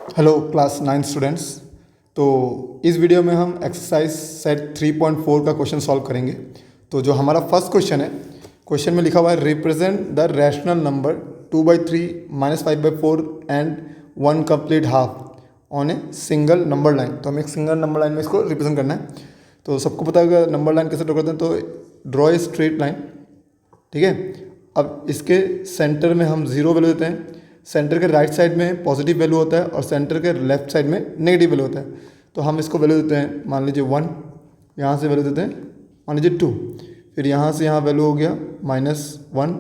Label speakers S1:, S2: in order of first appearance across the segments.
S1: Hello class 9 students. तो इस video में हम एक्सरसाइज सेट 3.4 का क्वेश्चन सॉल्व करेंगे। तो जो हमारा फर्स्ट क्वेश्चन है, क्वेश्चन में लिखा हुआ है represent the rational number 2/3 -5/4 and 1 complete half on a single number line. तो हमें एक सिंगल नंबर लाइन में इसको रिप्रेजेंट करना है। तो सबको पता है नंबर लाइन कैसे ड्रॉ करते हैं, तो ड्रॉ ए स्ट्रेट लाइन। ठीक है, अब इसके सेंटर में हम 0 वैल्यू देते हैं, सेंटर के राइट साइड में पॉजिटिव वैल्यू होता है और सेंटर के लेफ्ट साइड में नेगेटिव वैल्यू होता है। तो हम इसको वैल्यू देते हैं, मान लीजिए 1, यहाँ से वैल्यू देते हैं मान लीजिए 2, फिर यहाँ से यहाँ वैल्यू हो गया -1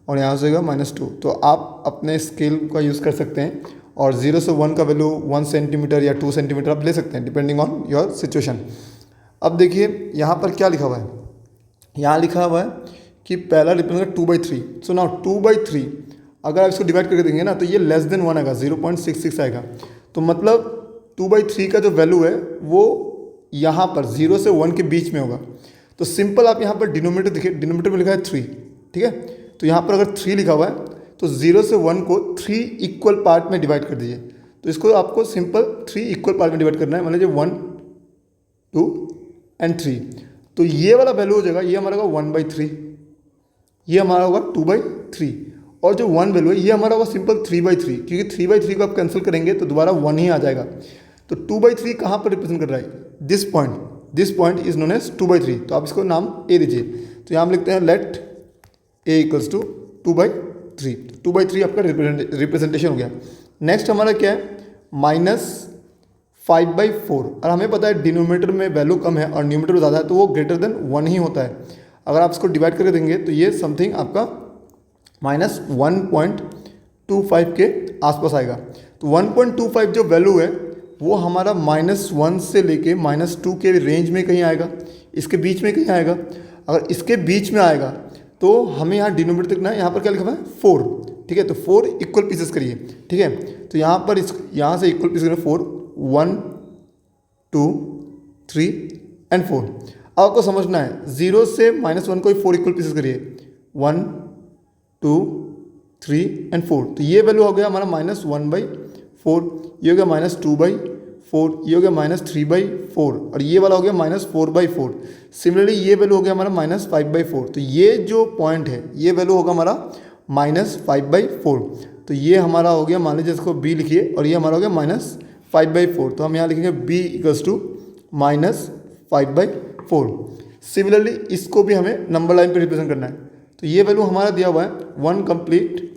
S1: और यहाँ से होगा -2। तो आप अपने स्केल का यूज़ कर सकते हैं और 0 से 1 का वैल्यू 1 सेंटीमीटर या 2 सेंटीमीटर आप ले सकते हैं डिपेंडिंग ऑन योर सिचुएशन। अब देखिए यहाँ पर क्या लिखा हुआ है, यहाँ लिखा हुआ है कि पहला रिप्रेजेंट 2/3। सो नाउ 2/3 अगर आप इसको डिवाइड करके देंगे ना तो ये लेस देन 1 आएगा, 0.66 आएगा। तो मतलब 2/3 का जो वैल्यू है वो यहाँ पर 0 से 1 के बीच में होगा। तो सिंपल आप यहाँ पर डिनोमिनेटर देखिए, डिनोमिनेटर में लिखा है 3। ठीक है, तो यहाँ पर अगर 3 लिखा हुआ है तो 0 से 1 को 3 इक्वल पार्ट में डिवाइड कर दीजिए। तो इसको आपको सिंपल 3 इक्वल पार्ट में डिवाइड करना है, मान लीजिए 1, 2 एंड 3। तो ये वाला वैल्यू हो जाएगा, ये हमारा होगा 1/3, ये हमारा होगा 2/3 और जो 1 वैल्यू है ये हमारा होगा सिंपल 3/3, क्योंकि 3/3 को आप कैंसिल करेंगे तो दोबारा 1 ही आ जाएगा। तो 2/3 कहाँ पर रिप्रेजेंट कर रहा है, this point is known as 2/3। तो आप इसको नाम ए दीजिए। तो यहाँ हम लिखते हैं लेट ए इक्वल्स टू 2/3। 2/3 आपका रिप्रेजेंटेशन हो गया। नेक्स्ट हमारा क्या है, -5/4। और हमें पता है डिनोमिनेटर में वैल्यू कम है और न्यूमरेटर ज़्यादा है तो वो ग्रेटर देन 1 ही होता है। अगर आप इसको डिवाइड करके देंगे तो ये समथिंग आपका -1.25 के आसपास आएगा। तो 1.25 जो वैल्यू है वो हमारा -1 से लेके -2 के रेंज में कहीं आएगा, इसके बीच में कहीं आएगा। अगर इसके बीच में आएगा तो हमें यहाँ डिनोमिनेटर देखना है, यहाँ पर क्या लिखा हुआ है 4। ठीक है, तो 4 इक्वल पीसेस करिए। ठीक है, तो यहाँ पर यहाँ से इक्वल पीसेस करें 4, 1, 2, 3 एंड 4। अब आपको समझना है 0 से -1 को 4 इक्वल पीसेस करिए, 1, 2, 3 एंड 4। तो ये वैल्यू हो गया हमारा -1/4, ये हो गया -2/4, ये हो गया -3/4 और ये वाला हो गया -4/4। सिमिलरली ये वैल्यू हो गया हमारा -5/4। तो ये जो पॉइंट है ये वैल्यू होगा हमारा -5/4। तो ये हमारा हो गया, मान लीजिए इसको b लिखिए और ये हमारा हो गया -5/4। तो हम यहाँ लिखेंगे b इक्वल्स टू -5/4। सिमिलरली इसको भी हमें नंबर लाइन पे रिप्रेजेंट करना है। तो ये वैल्यू हमारा दिया हुआ है 1 कंप्लीट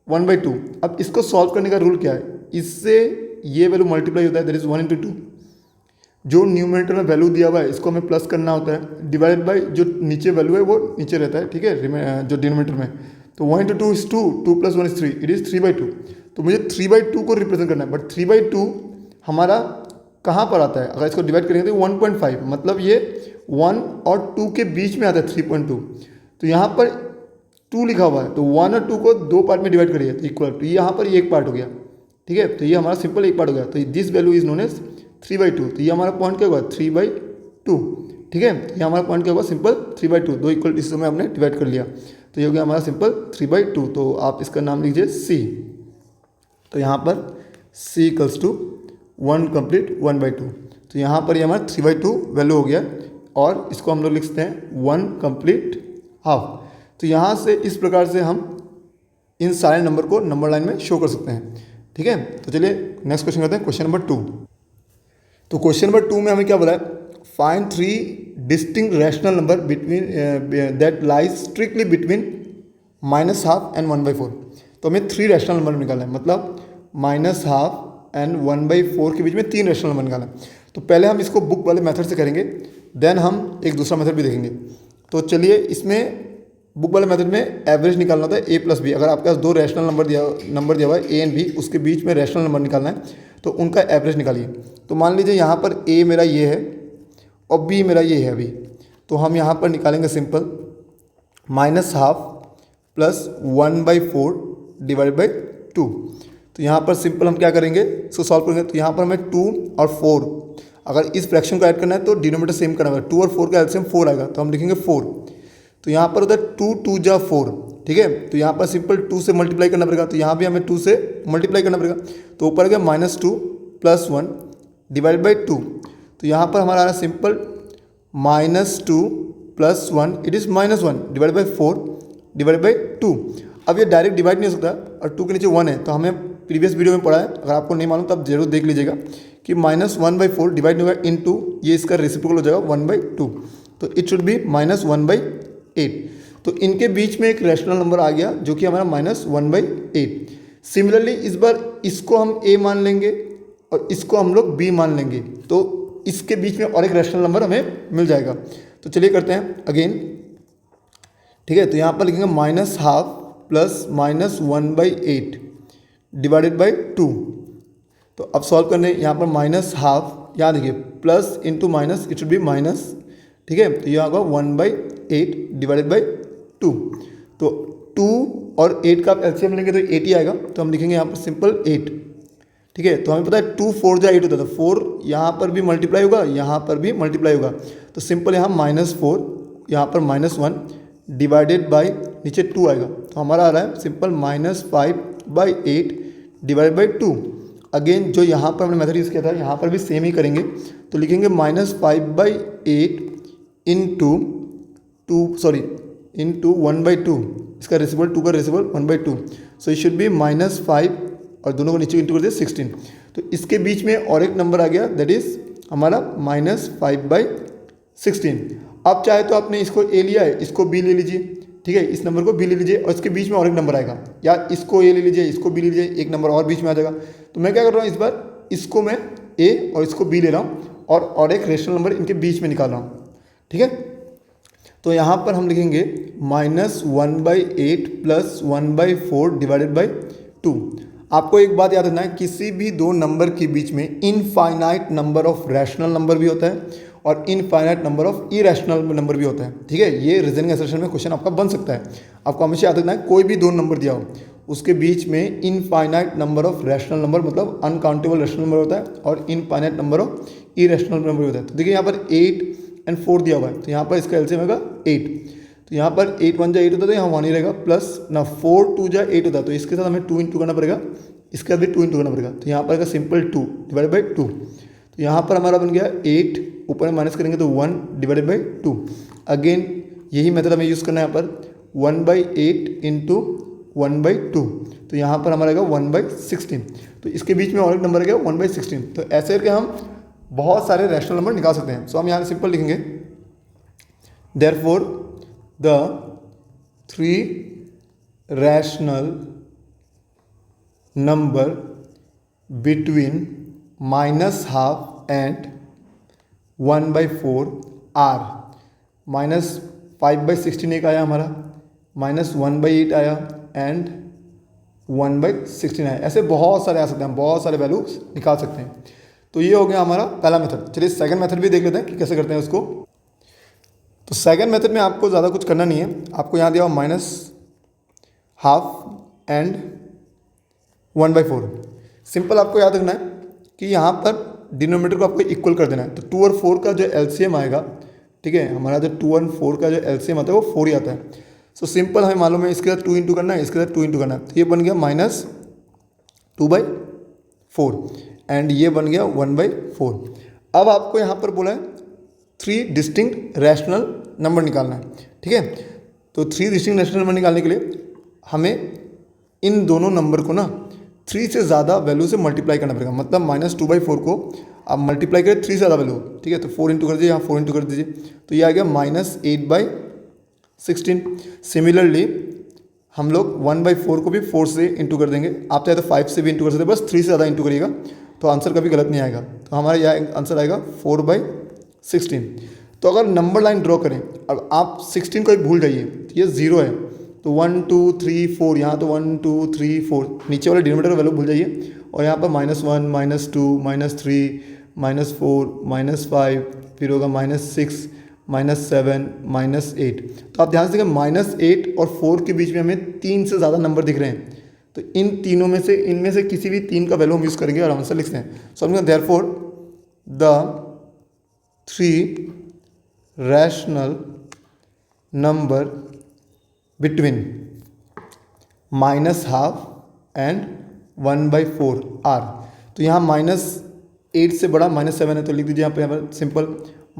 S1: 1/2। अब इसको सॉल्व करने का रूल क्या है, इससे ये वैल्यू मल्टीप्लाई होता है, दैट इज 1 × 2। जो न्यूमरेटर में वैल्यू दिया हुआ है इसको हमें प्लस करना होता है, डिवाइडेड बाय जो नीचे वैल्यू है वो नीचे रहता है। ठीक है, जो डिनोमिनेटर में, तो 1 × 2 इज 2, 2 + 1 is 3, इट इज़ 3/2। तो मुझे 3/2 को रिप्रेजेंट करना है, बट 3/2 हमारा कहाँ पर आता है, अगर इसको डिवाइड करेंगे तो 1.5, मतलब ये 1 और 2 के बीच में आता है 3.2। तो यहाँ पर 2 लिखा हुआ है तो 1 और 2 को 2 पार्ट में डिवाइड करिए तो इक्वल, तो यहाँ पर ये एक पार्ट हो गया। ठीक है, तो ये हमारा सिंपल एक पार्ट हो गया। तो this value is known as 3/2। तो ये हमारा पॉइंट क्या होगा 3/2। ठीक है, ये हमारा पॉइंट क्या होगा सिंपल 3/2, 2 इक्वल पीसेस में हमने डिवाइड कर लिया। तो ये हो गया हमारा सिंपल 3/2। तो आप इसका नाम लीजिए C। तो यहाँ पर C इक्वल्स टू 1 कंप्लीट 1/2। तो यहाँ पर ये हमारा 3/2 वैल्यू हो गया और इसको हम लोग लिखते हैं 1 कंप्लीट हाफ। तो यहाँ से इस प्रकार से हम इन सारे नंबर को नंबर लाइन में शो कर सकते हैं। ठीक है, तो चलिए नेक्स्ट क्वेश्चन करते हैं, क्वेश्चन नंबर 2। तो क्वेश्चन नंबर 2 में हमें क्या बोला है, find 3 distinct rational number between that lies strictly between -12 and 1/4। तो हमें 3 रैशनल नंबर निकालना है, मतलब -12 एंड 1/4 के बीच में 3 रैशनल नंबर निकालना है। तो पहले हम इसको बुक वाले मेथड से करेंगे, देन हम एक दूसरा मेथड भी देखेंगे। तो चलिए, इसमें बुक वाले मेथड में एवरेज निकालना होता है a + b। अगर आपके पास 2 रैशनल नंबर दिया हुआ है a एंड b, उसके बीच में रैशनल नंबर निकालना है तो उनका एवरेज निकालिए। तो मान लीजिए यहाँ पर a मेरा ये है और b मेरा ये है अभी। तो हम यहाँ पर निकालेंगे सिंपल -12 + 1/4 डिवाइडेड बाई 2। तो यहाँ पर सिंपल हम क्या करेंगे, इसको सॉल्व करेंगे। तो यहाँ पर हमें 2 और 4, अगर इस फ्रैक्शन को ऐड करना है तो डिनोमिनेटर सेम करना होगा। 2 और 4 का एलसीएम 4 आएगा, तो हम लिखेंगे 4। तो यहाँ पर होता है 2 × 2 = 4 ठीक है। तो यहाँ पर सिंपल 2 से मल्टीप्लाई करना पड़ेगा, तो यहाँ भी हमें 2 से मल्टीप्लाई करना पड़ेगा। तो ऊपर गया -2 + 1 डिवाइड बाई 2। तो यहाँ पर हमारा आ रहा है simple -2 + 1 it is -1 divide by 4 divide by 2। अब ये डायरेक्ट डिवाइड नहीं हो सकता और 2 के नीचे 1 है, तो हमें प्रीवियस वीडियो में पढ़ा है, अगर आपको नहीं मालूम तो आप जरूर देख लीजिएगा कि -1/4 डिवाइड नहीं होगा इनटू ये इसका रेसिप्रोकल हो जाएगा 1/2, तो इट शुड बी -1/8। तो इनके बीच में एक रैशनल नंबर आ गया जो कि हमारा -1/8। सिमिलरली इस बार इसको हम a मान लेंगे और इसको हम लोग b मान लेंगे, तो इसके बीच में और एक रैशनल नंबर हमें मिल जाएगा। तो चलिए करते हैं अगेन, ठीक है। तो यहाँ पर लिखेंगे -12 + -1/8 डिवाइडेड बाई 2। तो अब सॉल्व करने यहाँ पर -12 यहाँ देखिए plus into minus it should B minus, ठीक है। तो यह होगा 1/8 डिवाइडेड बाई 2। तो 2 और 8 का आप एलसीएम लेंगे तो 8 ही आएगा, तो हम लिखेंगे यहाँ पर सिंपल 8, ठीक है। तो हमें पता है 2 4 जा 8 होता है, तो 4 यहाँ पर भी मल्टीप्लाई होगा, यहाँ पर भी मल्टीप्लाई होगा, तो सिंपल यहाँ -4 यहाँ पर -1 डिवाइडेड बाई नीचे 2 आएगा, तो हमारा आ रहा है सिंपल -5/8 डिवाइडेड बाई 2। अगेन जो यहाँ पर हमने मेथड यूज़ किया था यहाँ पर भी सेम ही करेंगे, तो लिखेंगे -5/8 इंटू 1/2, इसका रेसिपल 2 का रेसिपल 1/2, सो इट शुड बी -5 और दोनों को नीचे इंटू कर दिया 16। तो इसके बीच में और एक नंबर आ गया दैट इज़ हमारा -5/16। अब चाहे तो आपने इसको a लिया है, इसको b ले लीजिए, ठीक है, इस नंबर को b ले लीजिए और इसके बीच में और एक नंबर आएगा, या इसको a ले लीजिए, इसको b ले लीजिए, एक नंबर और बीच में आ जाएगा। तो मैं क्या कर रहा हूँ, इस बार इसको मैं a और इसको b ले रहा हूँ और एक रेशनल नंबर इनके बीच में निकाल रहा हूँ, ठीक है। तो यहाँ पर हम लिखेंगे -1/8 + 1/4 डिवाइडेड बाई 2। आपको एक बात याद रखना है, किसी भी दो नंबर के बीच में infinite number of rational number भी होता है और infinite number of irrational number भी होता है, ठीक है। ये रीजनिंग एसर्शन में क्वेश्चन आपका बन सकता है। आपको हमेशा याद रखना है, कोई भी दो नंबर दिया हो उसके बीच में infinite number of rational number मतलब अनकाउंटेबल रैशनल नंबर होता है और infinite number of irrational number होता है। तो देखिए यहाँ पर 8 और 4 दिया हुआ है, तो यहाँ पर इसका एलसीएम होगा 8। तो यहाँ पर 8 1 जा 8 होता है, तो यहाँ 1 ही रहेगा, प्लस ना 4 2 जा 8 होता है, तो इसके साथ हमें 2 इंटू करना पड़ेगा, इसके साथ भी 2 इंटू करना पड़ेगा। तो यहाँ पर सिंपल 2 डिवाइड बाई 2। तो यहाँ पर हमारा बन गया 8, ऊपर में माइनस करेंगे तो 1 डिवाइडेड बाई 2। अगेन यही मेथड हमें यूज़ करना है यहाँ पर 1/8 इंटू 1/2। तो यहाँ पर हमारा आएगा 1/16। तो इसके बीच में और एक नंबर आ गया 1/16। तो ऐसे करके हम बहुत सारे रैशनल नंबर निकाल सकते हैं। सो हम यहाँ सिंपल लिखेंगे therefore the 3 rational number between -12 and 1/4 are -5/16 एक आया हमारा, -1/8 आया एंड 1/16 आया। ऐसे बहुत सारे आ सकते हैं, बहुत सारे वैल्यूज निकाल सकते हैं। तो ये हो गया हमारा पहला मेथड। चलिए सेकंड मेथड भी देख लेते हैं कि कैसे करते हैं उसको। तो सेकंड मेथड में आपको ज़्यादा कुछ करना नहीं है, आपको यहाँ दिया हुआ -12 एंड 1/4। सिंपल आपको याद रखना है कि यहाँ पर डिनोमिनेटर को आपको इक्वल कर देना है। तो 2 और 4 का जो एलसीएम आएगा, ठीक है, हमारा जो 2 और 4 का जो एलसीएम आता है वो 4 ही आता है। सो सिंपल हमें मालूम है इसके साथ 2 इंटू करना है, इसके साथ 2 इंटू करना है, तो ये बन गया -2/4 एंड ये बन गया 1/4। अब आपको यहाँ पर बोला है 3 डिस्टिंक्ट रैशनल नंबर निकालना है, ठीक है। तो 3 डिस्टिंक्ट रैशनल नंबर निकालने के लिए हमें इन दोनों नंबर को ना 3 से ज़्यादा वैल्यू से मल्टीप्लाई करना पड़ेगा। मतलब -2/4 को आप मल्टीप्लाई करें 3 से ज़्यादा वैल्यू, ठीक है। तो 4 इंटू कर दीजिए, यहाँ 4 इंटू कर दीजिए, तो ये आ गया -8/16। सिमिलरली हम लोग 1/4 को भी 4 से इंटू कर देंगे। आप चाहे तो 5 से भी इंटू कर सकते हैं, बस 3 से ज़्यादा इंटू करिएगा तो आंसर कभी गलत नहीं आएगा। तो हमारा यह आंसर आएगा 4/16। तो अगर नंबर लाइन ड्रॉ करें और आप 16 को ही भूल जाइए, तो ये 0 है, तो 1 2 3 4 यहाँ तो 1 2 3 4 नीचे वाले डिनोमिनेटर वैल्यू भूल जाइए और यहाँ पर -1 -2 -3 -4 -5 फिर होगा -6 -7 -8। तो आप ध्यान से देखें -8 और 4 के बीच में हमें 3 से ज़्यादा नंबर दिख रहे हैं। तो इन तीनों में से इनमें से किसी भी 3 का वैल्यू हम यूज़ करेंगे और आंसर लिखते हैं। सो हम therefore the 3 rational number between -½ and 1/4 r। तो यहाँ -8 से बड़ा -7 है, तो लिख दीजिए यहाँ पर सिंपल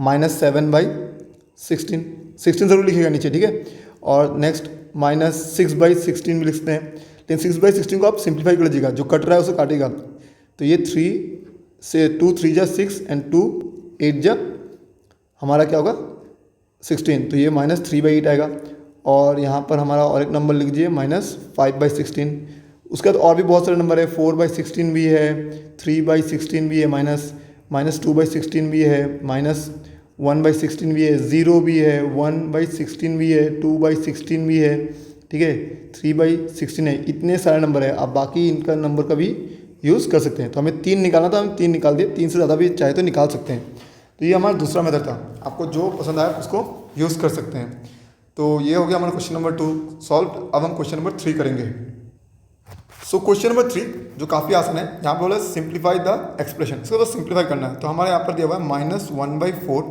S1: -7/16। 16 ज़रूर लिखिएगा नीचे, ठीक है। और नेक्स्ट -6/16 भी लिखते हैं, लेकिन 6/16 को आप सिंप्लीफाई कर लीजिएगा, जो कट रहा है उसे काटिएगा। तो ये 3 से 2 3 जा 6 एंड 2 8 जा हमारा क्या होगा 16, तो ये -3/8 आएगा। और यहाँ पर हमारा और एक नंबर लिख दीजिए -5/16। उसके बाद और भी बहुत सारे नंबर है, 4/16 भी है, 3/16 भी है, -2/16 भी है, -1/16 भी है, 0 भी है, 1/16 भी है, 2/16 भी है, ठीक है, 3/16 है। इतने सारे नंबर है, आप बाकी इनका नंबर का भी यूज़ कर सकते हैं। तो हमें 3 निकालना था, हम 3 निकाल दिए, 3 से ज़्यादा भी चाहे तो निकाल सकते हैं। तो ये हमारा दूसरा मेथड था, आपको जो पसंद आया उसको यूज़ कर सकते हैं। तो ये हो गया हमारा क्वेश्चन नंबर 2 सॉल्व। अब हम क्वेश्चन नंबर 3 करेंगे। सो क्वेश्चन नंबर 3 जो काफ़ी आसान है, यहाँ पे बोला सिंप्लीफाई द एक्सप्रेशन, इसको बस सिंप्लीफाई करना है। तो हमारे यहाँ पर दिया हुआ है -1/4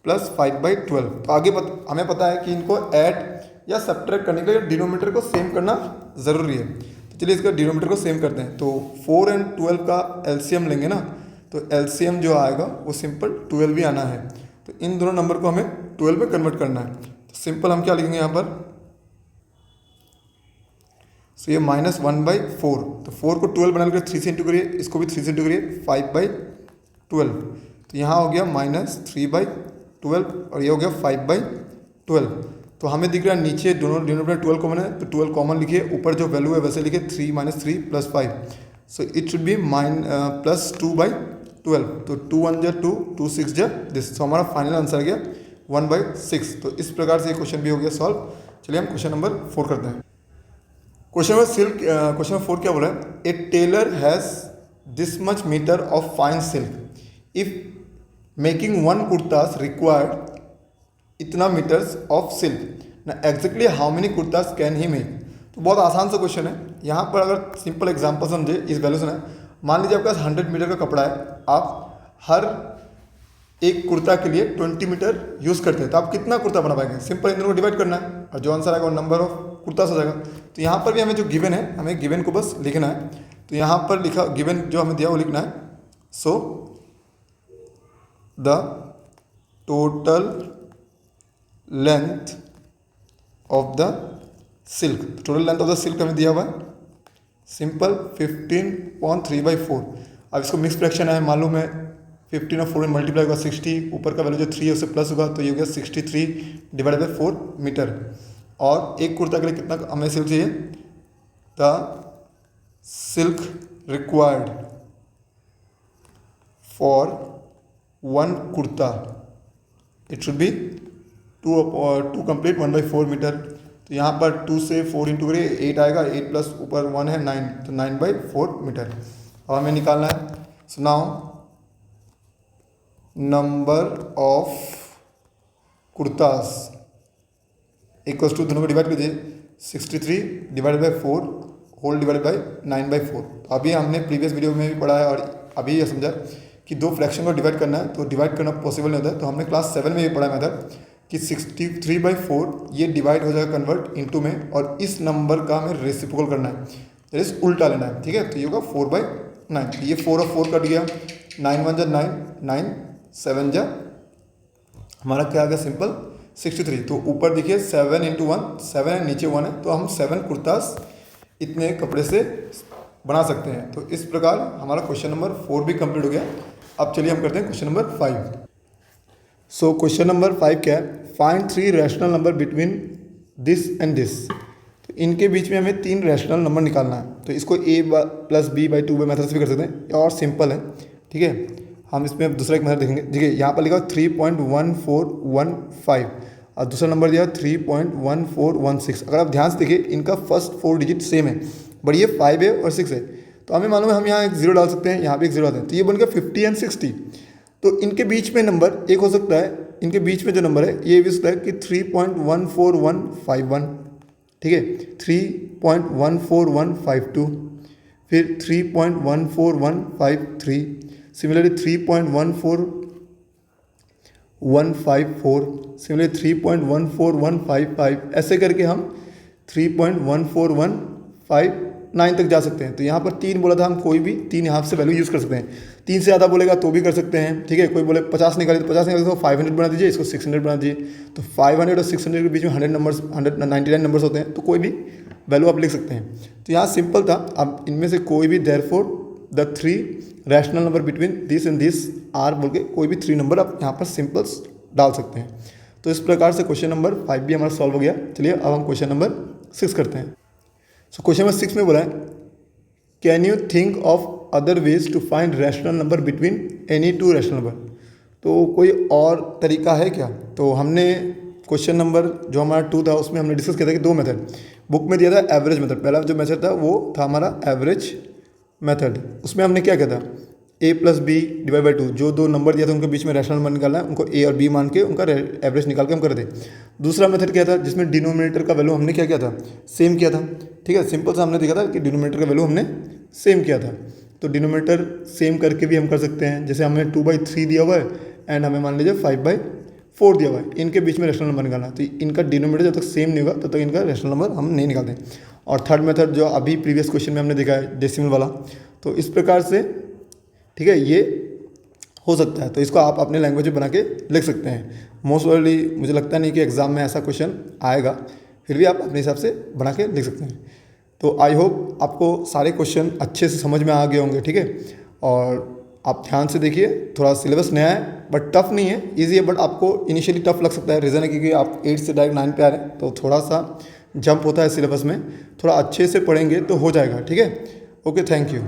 S1: + 5/12। तो आगे हमें पता है कि इनको ऐड या सब्ट्रैक्ट करने के लिए डिनोमीटर को सेम करना ज़रूरी है। तो चलिए इसका डिनोमीटर को सेम करते हैं। तो 4 और 12 का एलसीएम लेंगे ना, तो एलसीएम जो आएगा वो सिंपल 12 ही आना है। तो इन दोनों नंबर को हमें 12 में कन्वर्ट करना है। तो सिंपल हम क्या लिखेंगे यहाँ पर, सो ये -1/4, तो 4 को 12 बना कर 3 से इंटू करिए, इसको भी 3 से इंटू करिए, 5/12। तो यहाँ हो गया -3/12 और ये हो गया 5/12। तो हमें दिख रहा है नीचे दोनों डिनोमिनेटर 12 कॉमन है, तो 12 कॉमन लिखिए, ऊपर जो वैल्यू है वैसे लिखिए, 3 - 3 + 5, सो इट शुड बी +2/12। तो 2 1 जा 2, 2 6 जा दिस, तो हमारा फाइनल आंसर आ गया 1/6। तो इस प्रकार से ये क्वेश्चन भी हो गया सॉल्व। चलिए हम क्वेश्चन नंबर 4 करते हैं। क्वेश्चन नंबर 4 क्या बोला है, a tailor has this much metre of fine silk, if making 1 kurtas required इतना मीटर्स ऑफ सिल्क, ना exactly how many kurtas can he make. तो बहुत आसान सा क्वेश्चन है। यहाँ पर अगर सिंपल एग्जांपल समझे, इस वैल्यू से ना, मान लीजिए आपके पास 100 मीटर का कपड़ा है, आप हर एक कुर्ता के लिए 20 मीटर यूज़ करते हैं, तो आप कितना कुर्ता बना पाएंगे। सिंपल इन दोनों को डिवाइड करना है और जो आंसर आएगा वो नंबर ऑफ कुर्तास हो जाएगा। तो यहाँ पर भी हमें जो गिवन है, हमें गिवन को बस लिखना है। तो यहाँ पर लिखा गिवन जो हमें दिया वो लिखना है, so the total length of the silk, total length of the silk हमें दिया हुआ है सिंपल 15.3/4। अब इसको मिक्स फ्रैक्शन है मालूम है, 15 और 4 में मल्टीप्लाई होगा 60, ऊपर का वैल्यू जो 3 है उससे प्लस होगा, तो ये हो गया 63/4 मीटर। और एक कुर्ता के लिए कितना हमें सिल्क चाहिए, the silk required for 1 kurta it should be 2 complete 1/4 metre. तो यहाँ पर 2 से 4 इंटू करिए, 8 आएगा, 8 प्लस ऊपर 1 है 9, तो 9/4 मीटर। अब हमें निकालना है। So now number of kurtas equals to, दोनों को डिवाइड कीजिए, 63/4 होल डिवाइड बाई 9/4। तो अभी हमने प्रीवियस वीडियो में भी पढ़ा है और अभी ये समझा कि 2 फ्रैक्शन को डिवाइड करना है, तो डिवाइड करना पॉसिबल नहीं होता है। तो हमने क्लास 7 में भी पढ़ा है मेथड कि 63/4 ये डिवाइड हो जाएगा कन्वर्ट इनटू में, और इस नंबर का हमें रेसिप्रोकल करना है, दैट इज उल्टा लेना है, ठीक है। तो ये होगा 4/9, ये 4 और 4 कट गया, 9 1 जा 9, 9 7 जा हमारा क्या आ गया सिंपल 63। तो ऊपर देखिए 7 इंटू 1 7 है, नीचे 1 है, तो हम 7 कुर्तास इतने कपड़े से बना सकते हैं। तो इस प्रकार हमारा क्वेश्चन नंबर 4 भी कंप्लीट हो गया। अब चलिए हम करते हैं question number 5। So question number 5 क्या है, find 3 rational number between this and this. तो इनके बीच में हमें 3 रैशनल नंबर निकालना है। तो इसको a + b/2 मेथड से भी कर सकते हैं, और सिंपल है, ठीक है। हम इसमें दूसरा एक मेथड देखेंगे। देखिए यहाँ पर लिखा 3.1415 और दूसरा नंबर दिया 3.1416। अगर आप ध्यान से देखिए इनका फर्स्ट 4 डिजिट सेम है, बट ये 5 है और 6 है। तो हमें मालूम है हम यहाँ एक 0 डाल सकते हैं, यहाँ भी एक 0 डालते हैं, तो ये बन गया 50 एंड 60। तो इनके बीच में नंबर एक हो सकता है, इनके बीच में जो नंबर है ये भी हो सकता है कि 3.14151, ठीक है, 3.14152, फिर 3.14153, सिमिलरली 3.14154, सिमिलरली 3.14155, ऐसे करके हम 3.141 5, 9 तक जा सकते हैं। तो यहाँ पर 3 बोला था, हम कोई भी 3 यहाँ से वैल्यू यूज़ कर सकते हैं। 3 से ज़्यादा बोलेगा तो भी कर सकते हैं, ठीक है। कोई बोले 50 निकाले तो 50 निकाले तो 500 बना दीजिए, इसको 600 बना दीजिए। तो 500 और 600 के बीच में 199 नंबर्स होते हैं, तो कोई भी वैल्यू आप लिख सकते हैं। तो यहाँ सिंपल था, अब इनमें से कोई भी therefore the 3 rational number between this and this are बोल के कोई भी 3 नंबर आप यहाँ पर सिंपल्स डाल सकते हैं। तो इस प्रकार से क्वेश्चन नंबर 5 भी हमारा सॉल्व हो गया। चलिए अब हम क्वेश्चन नंबर 6 करते हैं। सो क्वेश्चन नंबर 6 में बोला है, can you think of other ways to find rational number between any 2 rational number. तो कोई और तरीका है क्या। तो हमने क्वेश्चन नंबर जो हमारा 2 था उसमें हमने डिस्कस किया था कि 2 मेथड बुक में दिया था। एवरेज मेथड, पहला जो मेथड था वो था हमारा एवरेज मेथड। उसमें हमने क्या किया था, a + b / 2, जो 2 नंबर दिया था उनके बीच में रैशनल नंबर निकालना है, उनको a और b मान के उनका एवरेज निकाल के हम कर दे। दूसरा मेथड क्या था, जिसमें डिनोमिनेटर का वैल्यू हमने क्या किया था, सेम किया था, ठीक है। सिंपल सा हमने देखा था कि डिनोमिनेटर का वैल्यू हमने सेम किया था। तो डिनोमिनेटर सेम करके भी हम कर सकते हैं। जैसे हमें 2/3 दिया हुआ है एंड हमें मान लीजिए 5/4 दिया हुआ है, इनके बीच में रैशनल नंबर निकालना है। तो इनका डिनोमिनेटर जब तक सेम नहीं होगा तब तक इनका रैशनल नंबर हम नहीं निकालते। और थर्ड मेथड जो अभी प्रीवियस क्वेश्चन में हमने देखा है, डेसिमल वाला। तो इस प्रकार से, ठीक है, ये हो सकता है। तो इसको आप अपने लैंग्वेज में बना के लिख सकते हैं। मोस्ट प्रोबेबली मुझे लगता नहीं कि एग्ज़ाम में ऐसा क्वेश्चन आएगा, फिर भी आप अपने हिसाब से बना के लिख सकते हैं। तो आई होप आपको सारे क्वेश्चन अच्छे से समझ में आ गए होंगे, ठीक है। और आप ध्यान से देखिए, थोड़ा सिलेबस नया है बट टफ नहीं है, ईजी है। बट आपको इनिशियली टफ लग सकता है, रीज़न है क्योंकि आप 8 से डायरेक्ट 9 पे आ रहे हैं, तो थोड़ा सा जंप होता है सिलेबस में। थोड़ा अच्छे से पढ़ेंगे तो हो जाएगा, ठीक है। Okay, thank you.